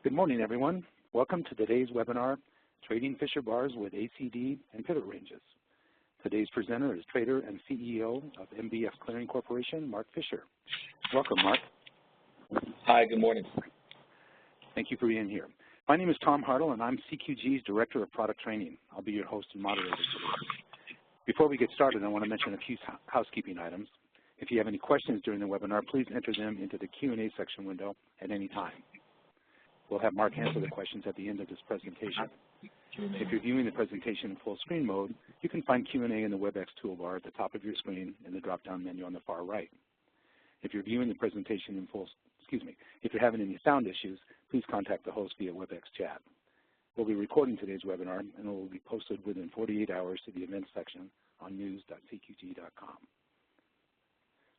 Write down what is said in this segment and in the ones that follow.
Good morning, everyone. Welcome to today's webinar, Trading Fisher Bars with ACD and Pivot Ranges. Today's presenter is trader and CEO of MBF Clearing Corporation, Mark Fisher. Welcome, Mark. Hi, good morning. Thank you for being here. My name is Tom Hartle, and I'm CQG's Director of Product Training. I'll be your host and moderator today. Before we get started, I want to mention a few housekeeping items. If you have any questions during the webinar, please enter them into the Q&A section window at any time. We'll have Mark answer the questions at the end of this presentation. If you're viewing the presentation in full screen mode, you can find Q&A in the WebEx toolbar at the top of your screen in the drop-down menu on the far right. If you're viewing the presentation in if you're having any sound issues, please contact the host via WebEx chat. We'll be recording today's webinar, and it will be posted within 48 hours to the events section on news.cqg.com.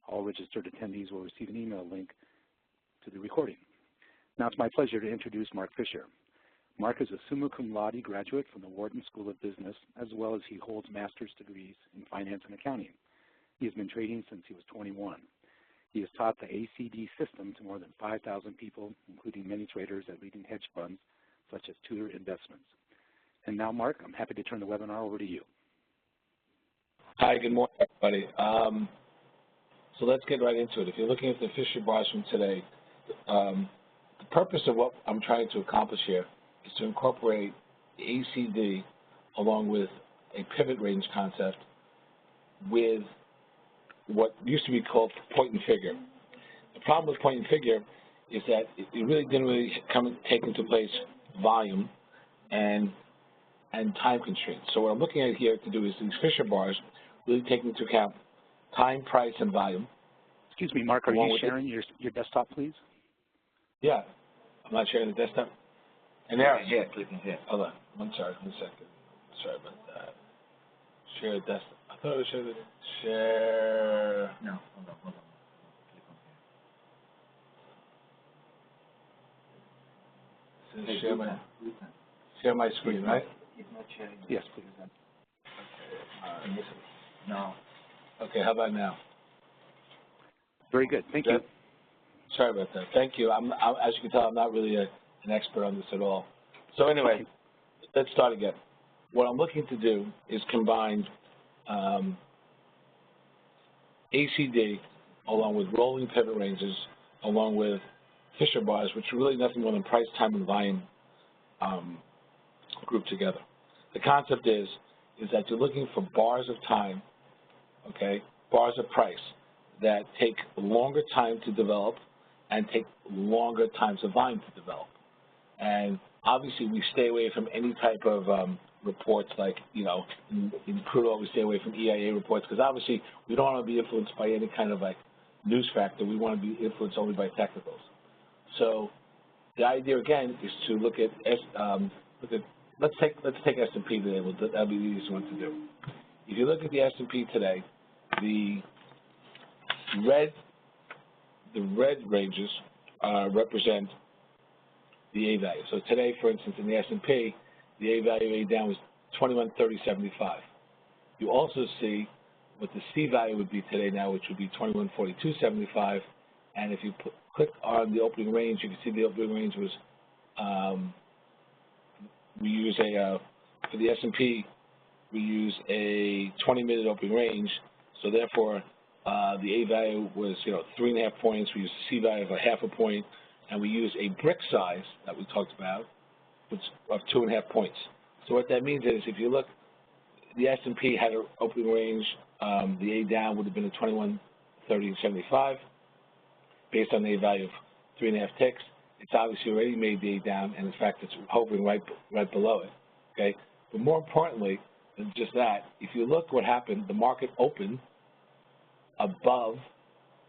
All registered attendees will receive an email link to the recording. Now it's my pleasure to introduce Mark Fisher. Mark is a summa cum laude graduate from the Wharton School of Business, as well as he holds master's degrees in finance and accounting. He has been trading since he was 21. He has taught the ACD system to more than 5,000 people, including many traders at leading hedge funds, such as Tudor Investments. And now, Mark, I'm happy to turn the webinar over to you. Hi, good morning, everybody. So let's get right into it. If you're looking at the Fisher bars from today, the purpose of what I'm trying to accomplish here is to incorporate the ACD along with a pivot range concept with what used to be called point and figure. The problem with point and figure is that it really didn't take into place volume and time constraints. So what I'm looking at here to do is these Fisher bars really take into account time, price, and volume. Excuse me, Mark, are you sharing your desktop, please? Yeah, I'm not sharing the desktop. And there, here, clicking here. Hold on, one second. Sorry about that. Share desktop. I thought it was share. No, hold on. Click on here. Share my screen, right? It's not sharing. Yes, please. Okay. No. Okay, how about now? Very good. Thank you. Sorry about that. Thank you. As you can tell, I'm not really an expert on this at all. So anyway, let's start again. What I'm looking to do is combine ACD along with rolling pivot ranges, along with Fisher bars, which are really nothing more than price, time, and volume grouped together. The concept is that you're looking for bars of time, okay, bars of price that take longer time to develop and take longer times of volume to develop. And obviously we stay away from any type of reports like, you know, in crude oil we stay away from EIA reports because obviously we don't want to be influenced by any kind of like news factor. We want to be influenced only by technicals. So the idea again is to look at let's take S&P today. That'll be the easiest one to do. If you look at the S&P today, the red ranges represent the A value. So today, for instance, in the S&P, the A value A down was 2130.75. You also see what the C value would be today now, which would be 2142.75. And if you click on the opening range, you can see the opening range was we use for the S&P, we use a 20-minute opening range. So therefore, the A value was 3.5 points. We used the C value of a 0.5 point, and we use a brick size that we talked about, which of 2.5 points. So what that means is, if you look, the S&P had an opening range. The A down would have been a 2130.75, based on the A value of 3.5 ticks. It's obviously already made the A down, and in fact, it's hovering right below it. Okay, but more importantly than just that, if you look what happened, the market opened above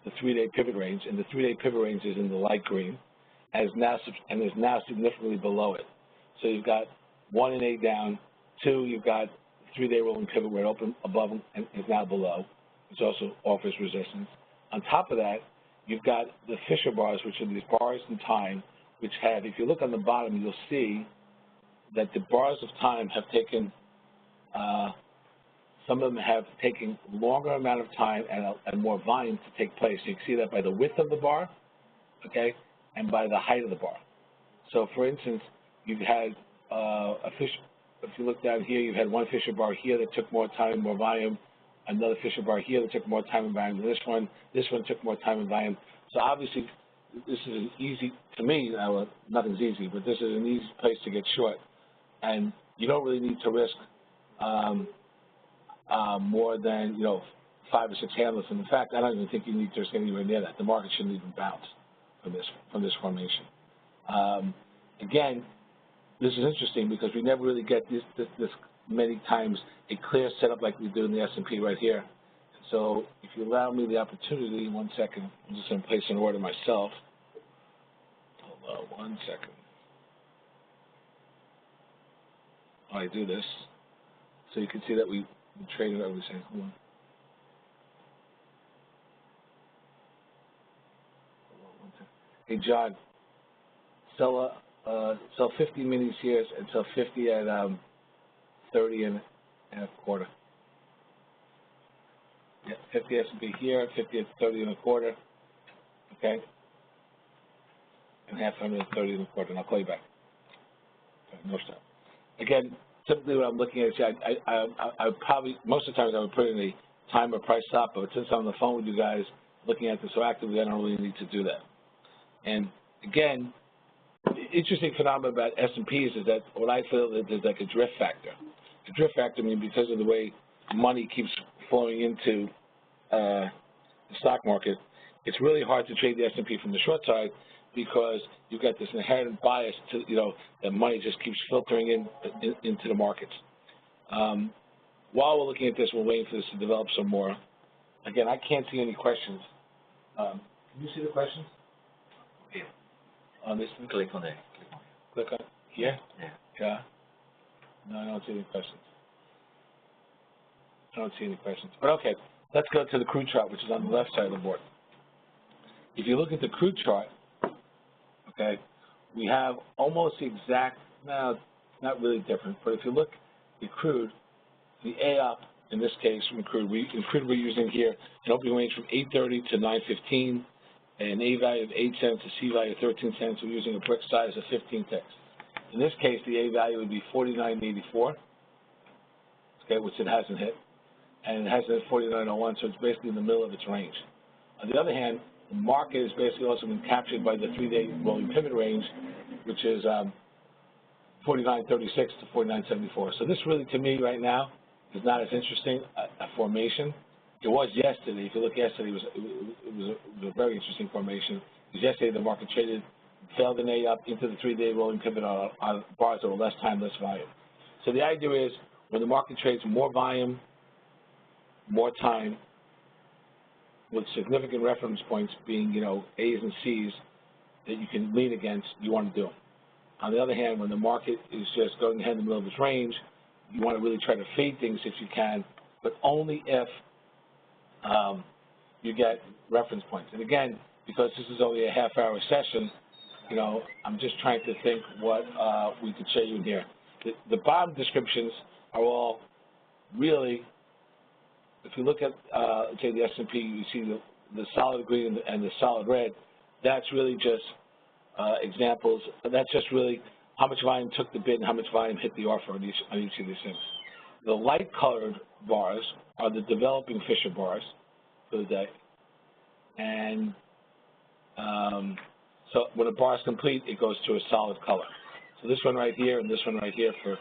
the 3-day pivot range, and the 3-day pivot range is in the light green, and is now significantly below it. So you've got 1 and A down, 2, you've got 3-day rolling pivot where it opened above and is now below, which also offers resistance. On top of that, you've got the Fisher bars, which are these bars in time, which have, if you look on the bottom, you'll see that the bars of time have taken some of them have taken longer amount of time and more volume to take place. You can see that by the width of the bar, okay, and by the height of the bar. So, for instance, you've had if you look down here, you've had one Fisher bar here that took more time, more volume, another Fisher bar here that took more time and volume than this one. This one took more time and volume. So obviously, this is an easy, to me, nothing's easy, but this is an easy place to get short. And you don't really need to risk more than, 5 or 6 handles. And in fact, I don't even think you need to risk anywhere near that. The market shouldn't even bounce from this formation. Again, this is interesting because we never really get this many times a clear setup like we do in the S&P right here. So if you allow me the opportunity, 1 second, I'm just going to place an order myself. Hold on 1 second. I do this so you can see that we traded everything. Hold on. Hey, John, sell 50 minis here and sell 50 at 30 and a quarter. Yeah, 50 S&P here, 50 at 30 and a quarter. Okay. And half under 30 and a quarter, and I'll call you back. Okay, no stop. Again, typically what I'm looking at is I probably, most of the times I would put in a time or price stop, but since I'm on the phone with you guys looking at this so actively, I don't really need to do that. And again, the interesting phenomenon about S&Ps is that what I feel is there's like a drift factor. A drift factor means because of the way money keeps flowing into the stock market, it's really hard to trade the S&P from the short side because you've got this inherent bias to, that money just keeps filtering into the markets. While we're looking at this, we're waiting for this to develop some more. Again, I can't see any questions. Can you see the questions? Yeah. On this one? Click on it. Click on here? Yeah. Yeah. No, I don't see any questions. I don't see any questions. But okay, let's go to the crude chart, which is on the left side of the board. If you look at the crude chart, okay, we have almost the exact, now not really different, but if you look at crude, the A up, in this case from crude, we're using here an opening range from 830 to 915, an A value of 8 cents, a C value of 13 cents. We're using a brick size of 15 ticks. In this case, the A value would be 49.84, okay, which it hasn't hit, and it hasn't hit 49.01, so it's basically in the middle of its range. On the other hand, the market has basically also been captured by the 3-day rolling pivot range, which is 49.36 to 49.74. So this really, to me, right now, is not as interesting a formation. It was yesterday. If you look yesterday, it was a very interesting formation. Because yesterday the market traded, failed an A up into the 3-day rolling pivot on bars that were less time, less volume. So the idea is when the market trades more volume, more time, with significant reference points being, A's and C's that you can lean against, you want to do them. On the other hand, when the market is just going ahead in the middle of its range, you want to really try to fade things if you can, but only if you get reference points. And again, because this is only a half-hour session, I'm just trying to think what we could show you here. The bottom descriptions are all really, if you look at, say, the S&P, you see the solid green and the solid red. That's really just examples. That's just really how much volume took the bid and how much volume hit the offer on each of these things. The light-colored bars are the developing Fisher bars for the day. And so when a bar is complete, it goes to a solid color. So this one right here and this one right here for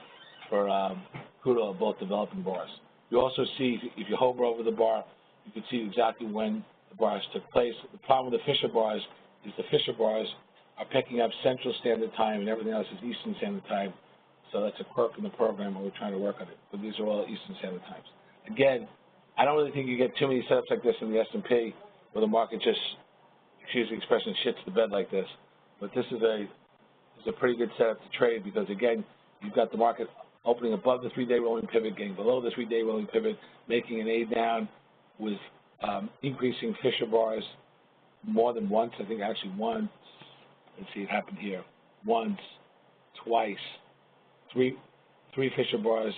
crude oil are both developing bars. You also see, if you hover over the bar, you can see exactly when the bars took place. The problem with the Fisher bars is the Fisher bars are picking up Central Standard Time and everything else is Eastern Standard Time. So that's a quirk in the program and we're trying to work on it. But these are all Eastern Standard Times. Again, I don't really think you get too many setups like this in the S&P where the market just, excuse the expression, shits the bed like this. But this is a pretty good setup to trade because, again, you've got the market opening above the 3-day rolling pivot, getting below the 3-day rolling pivot, making an A down with increasing Fisher bars more than once. I think actually once. Let's see, it happened here. Once, twice, three Fisher bars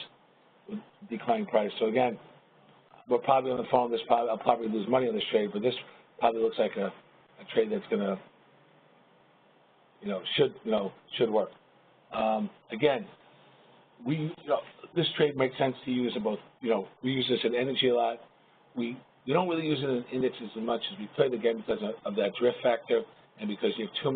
with declining price. So again, we're probably on the phone. I'll probably lose money on this trade, but this probably looks like a trade that's going to, should work. Again, this trade makes sense to use in both. We use this in energy a lot. We don't really use it in indexes as much as we could, again, because of that drift factor and because you have too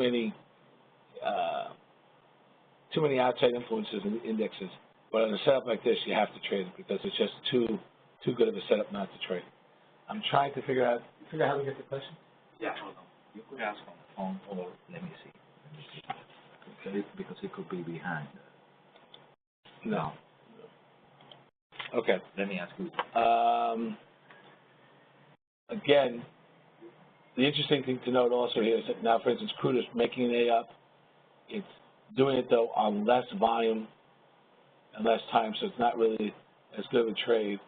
many outside influences in indexes. But in a setup like this, you have to trade it because it's just too good of a setup not to trade. I'm trying to figure out how to get the question. Yeah, hold on. You could ask on the phone, or let me see. Okay, because it could be behind. No. Okay. Let me ask you. Again, the interesting thing to note also here is that now, for instance, Crude is making an A up. It's doing it, though, on less volume and less time, so it's not really as good of a trade.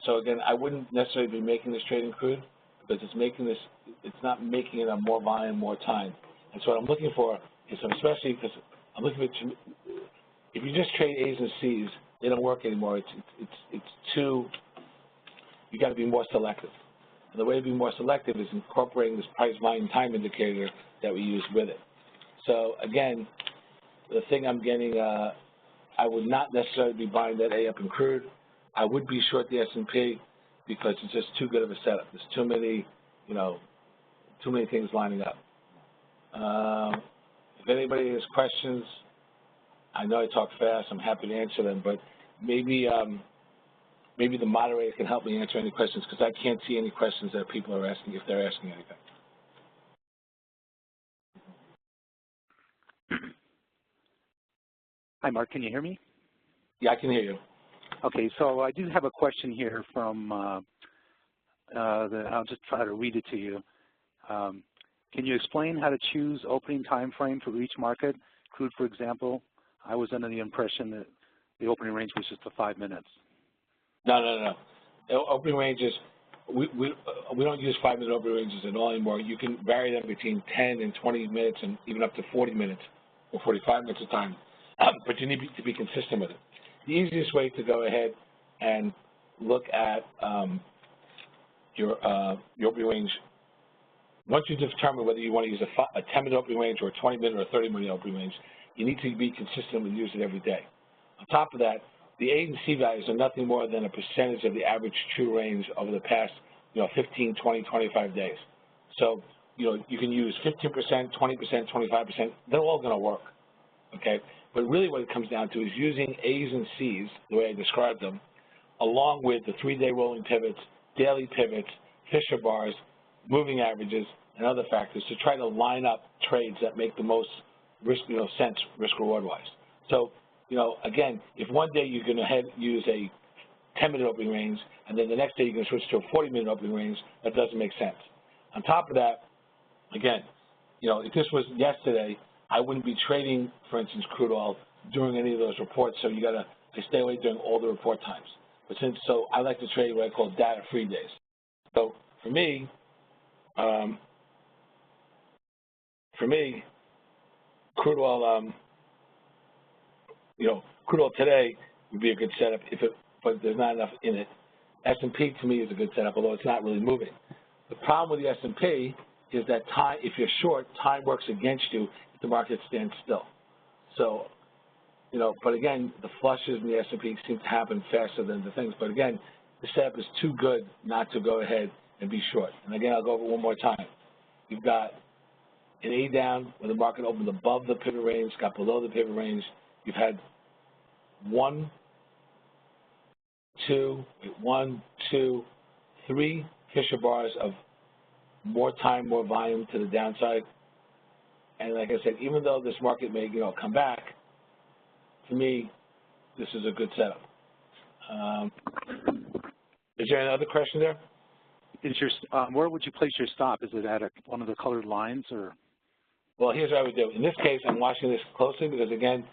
So, again, I wouldn't necessarily be making this trade in Crude because it's not making it on more volume, more time. And so what I'm looking for is especially because I'm looking for, if you just trade A's and C's, they don't work anymore. It's too, you got to be more selective. And the way to be more selective is incorporating this price volume time indicator that we use with it. So again, the thing I'm getting, I would not necessarily be buying that A up in Crude. I would be short the S&P because it's just too good of a setup. There's too many, too many things lining up. If anybody has questions, I know I talk fast. I'm happy to answer them, but maybe the moderator can help me answer any questions because I can't see any questions that people are asking if they're asking anything. Hi, Mark. Can you hear me? Yeah, I can hear you. Okay, so I do have a question here from, I'll just try to read it to you. Can you explain how to choose opening time frame for each market? Crude, for example, I was under the impression that the opening range was just the 5 minutes. No. Opening ranges, we don't use 5-minute opening ranges at all anymore. You can vary them between 10 and 20 minutes and even up to 40 minutes or 45 minutes of time, but you need to be consistent with it. The easiest way to go ahead and look at your opening range, once you determine whether you want to use a 10-minute opening range or a 20-minute or a 30-minute opening range, you need to be consistent and use it every day. On top of that, the A and C values are nothing more than a percentage of the average true range over the past, 15, 20, 25 days. So, you can use 15%, 20%, 25%. They're all going to work, okay? But really what it comes down to is using A's and C's, the way I described them, along with the 3-day rolling pivots, daily pivots, Fisher bars, moving averages, and other factors to try to line up trades that make the most sense risk-reward-wise. So, again, if one day you're going to use a 10-minute opening range, and then the next day you're going to switch to a 40-minute opening range, that doesn't make sense. On top of that, again, if this was yesterday, I wouldn't be trading, for instance, crude oil during any of those reports, so I stay away during all the report times. But so I like to trade what I call data-free days. So for me, crude oil, crude oil today would be a good setup but there's not enough in it. S&P to me is a good setup, although it's not really moving. The problem with the S&P is that time, if you're short, time works against you if the market stands still. So, but again, the flushes in the S&P seem to happen faster than the things. But again, the setup is too good not to go ahead and be short. And again, I'll go over it one more time. You've got an A down where the market opened above the pivot range, got below the pivot range. You've had 1, 2, 3 Fisher bars of more time, more volume to the downside. And like I said, even though this market may, come back, to me, this is a good setup. Is there another question there? Where would you place your stop? Is it at one of the colored lines, or? Well, here's what I would do. In this case, I'm watching this closely because, again,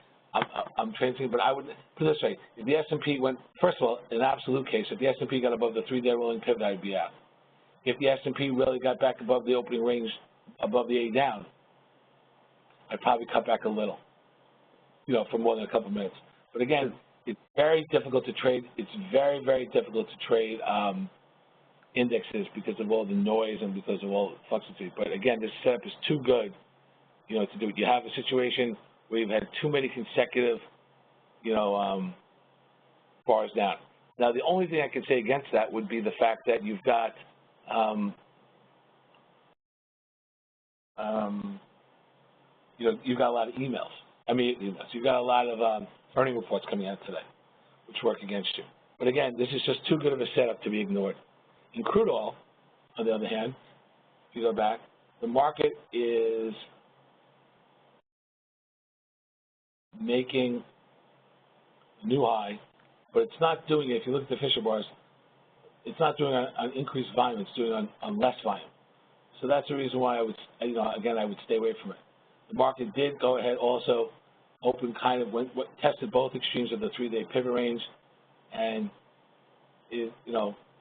I'm trading, but I would put it this way. If the S&P went, first of all, in an absolute case, if the S&P got above the 3-day rolling pivot, I'd be out. If the S&P really got back above the opening range, above the A down, I'd probably cut back a little, for more than a couple minutes. But again, it's very difficult to trade. It's very, very difficult to trade indexes because of all the noise and because of all the fluctuations. But again, this setup is too good, to do it. You have a situation where you've had too many consecutive, bars down. Now, the only thing I can say against that would be the fact that you've got, you've got a lot of emails. You've got a lot of earning reports coming out today, which work against you. But again, this is just too good of a setup to be ignored. In crude oil, on the other hand, if you go back, the market is making a new high, but it's not doing it. If you look at the Fisher bars, it's not doing on increased volume. It's doing on less volume. So that's the reason why I would, again, I would stay away from it. The market did go ahead also open tested both extremes of the 3-day pivot range, and it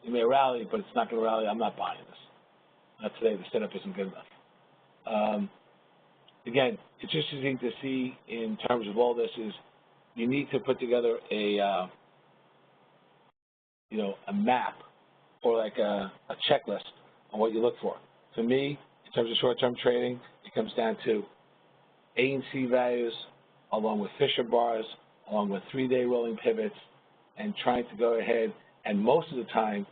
may rally, but it's not going to rally. I'm not buying this. Not today. The setup isn't good enough. Again, it's interesting to see in terms of all this is you need to put together a map or like a checklist on what you look for. For me, in terms of short-term trading, it comes down to A and C values, along with Fisher bars, along with 3-day rolling pivots, and trying to go ahead and most of the time,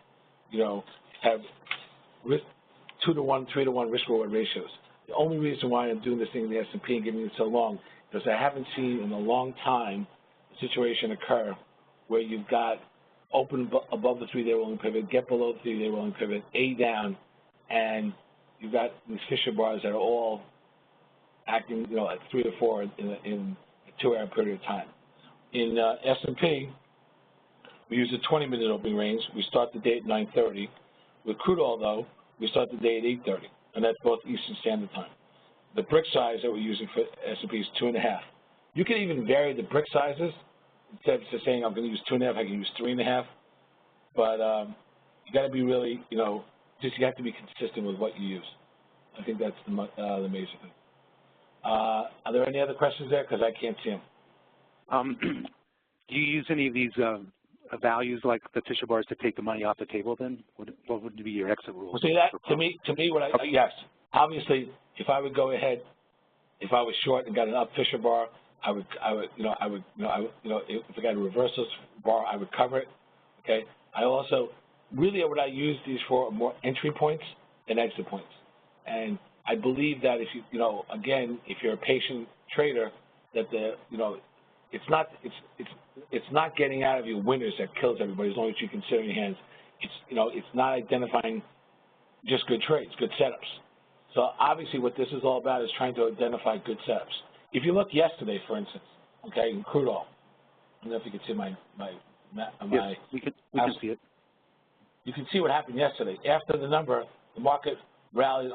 have 2-to-1, 3-to-1 risk-reward ratios. The only reason why I'm doing this thing in the S&P and giving it so long is I haven't seen in a long time a situation occur where you've got open above the 3-day rolling pivot, get below the 3-day rolling pivot, A down, and you've got these Fisher bars that are all acting, at 3 or 4 in a 2-hour period of time. In S&P, we use a 20-minute opening range. We start the day at 9:30. With crude oil, though, we start the day at 8:30, and that's both Eastern Standard Time. The brick size that we're using for S&P is 2.5. You can even vary the brick sizes. Instead of just saying I'm going to use 2.5, I can use 3.5. But you got to be really, you have to be consistent with what you use. I think that's the major thing. Are there any other questions there? Because I can't see them. Do you use any of these values like the Fisher bars to take the money off the table then? What would be your exit rules? Well, see, that, to me, yes. Obviously, if I would go ahead, if I was short and got an up Fisher bar, if I got a reversal bar, I would cover it. Okay. I also really what I use these for are more entry points than exit points, and I believe that if again, if you're a patient trader, that it's not getting out of you winners that kills everybody as long as you consider your hands. It's not identifying just good trades, good setups. So obviously, what this is all about is trying to identify good setups. If you look yesterday, for instance, okay, in crude oil, I don't know if you can see my yes, we can see it. You can see what happened yesterday. After the number, the market rallied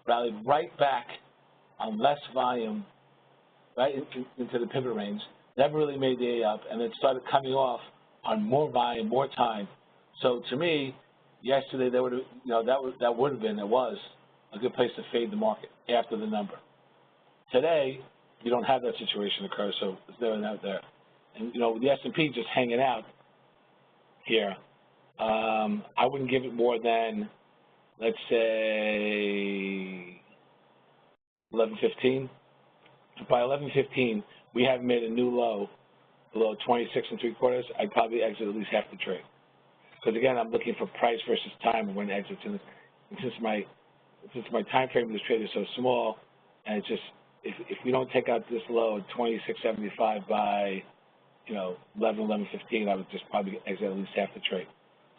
rallied right back on less volume, right into the pivot range. Never really made the A up, and then started coming off on more volume, more time. So to me, yesterday that would have was a good place to fade the market after the number. Today, you don't have that situation occur, so it's there and out there. And with the S&P just hanging out here, I wouldn't give it more than, let's say, 11:15. By 11:15, we haven't made a new low below 26 3/4. I'd probably exit at least half the trade. Because again, I'm looking for price versus time and when to exit. And since my time frame of this trade is so small, and it's just if we don't take out this low at 26.75 by 11:15, I would just probably exit at least half the trade.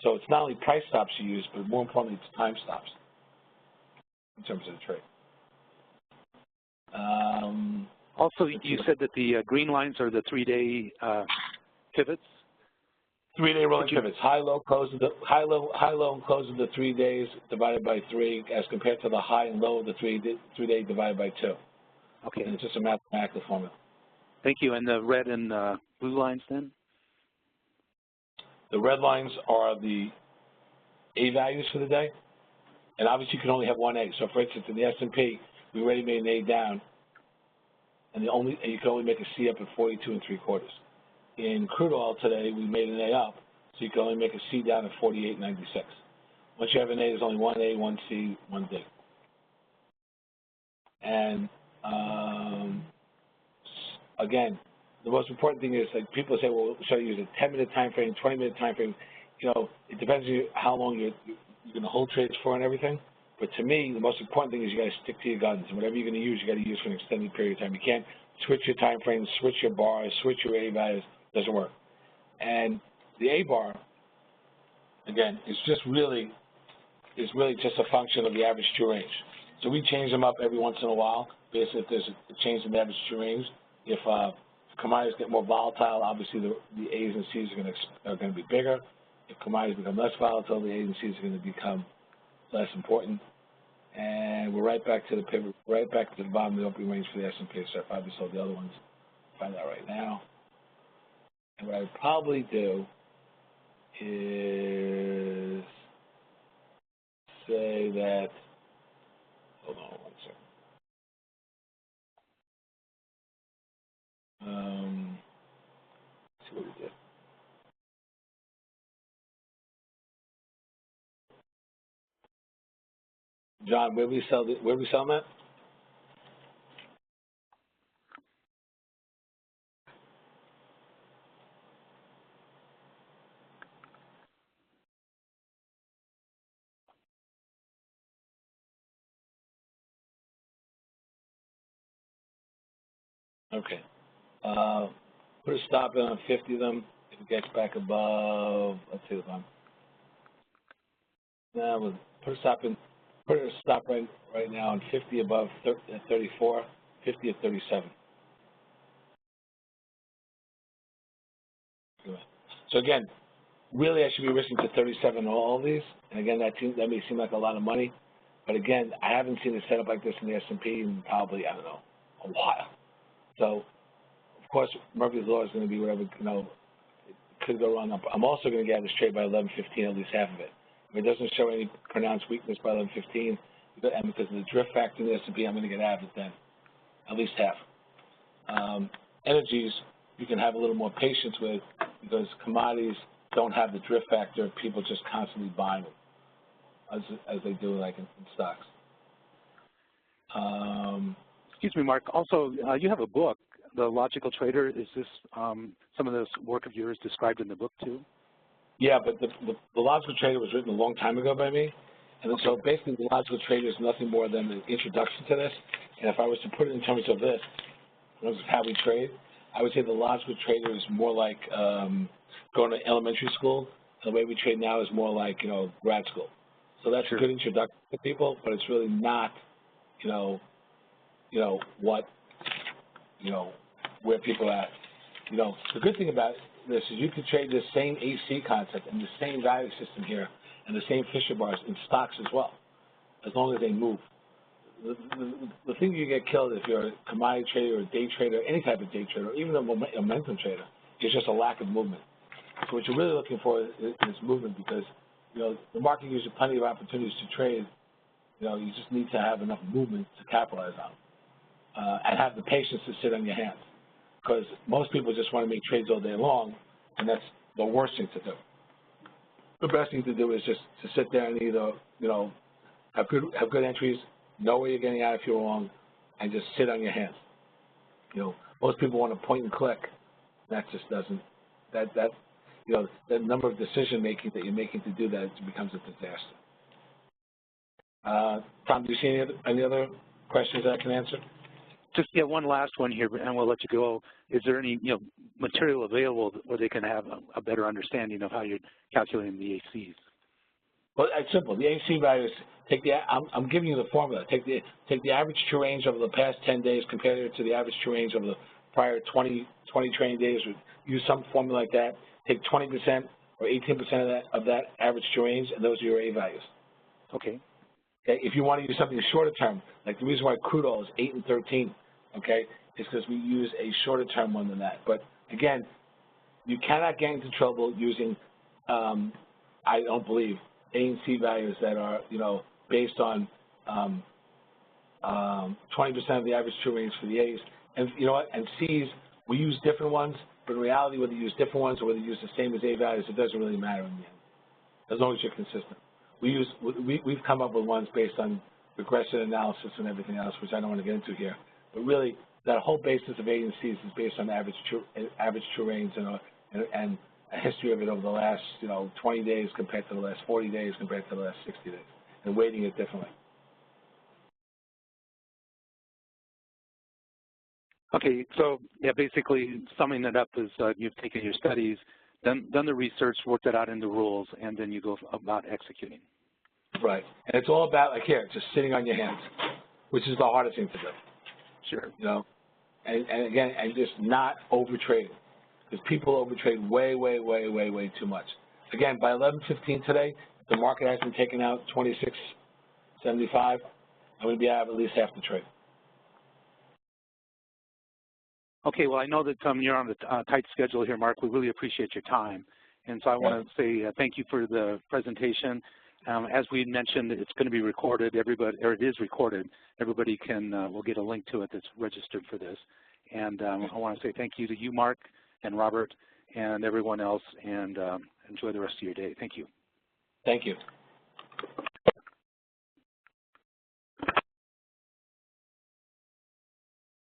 So it's not only price stops you use, but more importantly, it's time stops in terms of the trade. Also, you said that the green lines are the 3-day pivots. 3-day rolling pivots, high, low, and close of the 3 days divided by 3, as compared to the high and low of the 3-day divided by 2. Okay. And it's just a mathematical formula. Thank you. And the red and blue lines then? The red lines are the A values for the day, and obviously you can only have one A. So, for instance, in the S&P, we already made an A down, and you can only make a C up at 42 3/4. In crude oil today, we made an A up, so you can only make a C down at 48.96. Once you have an A, there's only one A, one C, one D. And again, the most important thing is, like, people say, well, should I use a 10-minute time frame, 20-minute time frame? You know, it depends on how long you're going to hold trades for and everything. But to me, the most important thing is you got to stick to your guns. And whatever you're going to use, you got to use for an extended period of time. You can't switch your time frames, switch your bars, switch your A values. Doesn't work. And the A bar, again, is really just a function of the average true range. So we change them up every once in a while. Basically, if there's a change in the average true range, if commodities get more volatile, obviously the A's and C's are going to be bigger. If commodities become less volatile, the A's and C's are going to become less important. And we're right back to the pivot, right back to the bottom of the opening range for the S&P. So I probably sold the other ones. Find that right now. And what I would probably do is say that, hold on one second. Let's see what we did. John, where we sell them at? Okay. Put a stop in on 50 of them. If it gets back above, let's see the one. Now we'll put a stop right now on 50 above 34, 50 at 37. So again, really I should be risking to 37 on all of these. And again, that may seem like a lot of money, but again, I haven't seen a setup like this in the S&P in probably, I don't know, a while. So of course, Murphy's Law is going to be whatever, you know, it could go wrong. I'm also going to get out of this trade by 11:15, at least half of it. If it doesn't show any pronounced weakness by 11:15, and because of the drift factor in the S&P, I'm going to get out of it then, at least half. Energies, you can have a little more patience with because commodities don't have the drift factor. People just constantly buy them, as they do like in stocks. Excuse me, Mark. Also, you have a book, The Logical Trader. Is this some of this work of yours described in the book too? Yeah, but the Logical Trader was written a long time ago by me. And so basically the Logical Trader is nothing more than an introduction to this. And if I was to put it in terms of this, in terms of how we trade, I would say the Logical Trader is more like going to elementary school. And the way we trade now is more like, you know, grad school. So that's a good introduction to people, but it's really not, where people are at. You know, the good thing about this is you can trade the same AC concept and the same value system here and the same Fisher bars in stocks as well, as long as they move. The thing you get killed if you're a commodity trader or a day trader, any type of day trader, or even a momentum trader, is just a lack of movement. So what you're really looking for is movement because, you know, the market gives you plenty of opportunities to trade. You know, you just need to have enough movement to capitalize on and have the patience to sit on your hands. Because most people just want to make trades all day long, and that's the worst thing to do. The best thing to do is just to sit there and either, you know, have good entries, know where you're getting out if you're wrong, and just sit on your hands. You know, most people want to point and click. That just doesn't. You know, the number of decision making that you're making to do that, it becomes a disaster. Tom, do you see any other questions that I can answer? Just one last one here, and we'll let you go. Is there any material available where they can have a better understanding of how you're calculating the ACs? Well, it's simple. The AC values take the. I'm giving you the formula. Take the average true range over the past 10 days, compare it to the average true range over the prior 20 trading days. Use some formula like that. Take 20% or 18% of that average true range, and those are your A values. Okay. Okay. If you want to use something shorter term, like the reason why crude oil is 8 and 13, okay, is because we use a shorter term one than that. But again, you cannot get into trouble using, I don't believe, A and C values that are, based on 20% of the average true range for the A's. And you know what? And C's, we use different ones, but in reality, whether you use different ones or whether you use the same as A values, it doesn't really matter in the end, as long as you're consistent. We've come up with ones based on regression analysis and everything else, which I don't want to get into here. But really, that whole basis of agencies is based on average true range and a history of it over the last 20 days compared to the last 40 days compared to the last 60 days, and weighting it differently. Okay, so yeah, basically summing it up is you've taken your studies, done the research, worked it out into rules, and then you go about executing. Right, and it's all about, like here, just sitting on your hands, which is the hardest thing to do. Sure. And again, and just not overtrading, because people overtrade way too much. Again, by 11:15 today, the market has been taken out 26.75. I'm going to be out of at least half the trade. Okay, well, I know that you're on a tight schedule here, Mark. We really appreciate your time. And so I want to say thank you for the presentation. As we mentioned, it's going to be recorded. It is recorded. Everybody will get a link to it that's registered for this. And I want to say thank you to you, Mark, and Robert, and everyone else, and enjoy the rest of your day. Thank you. Thank you.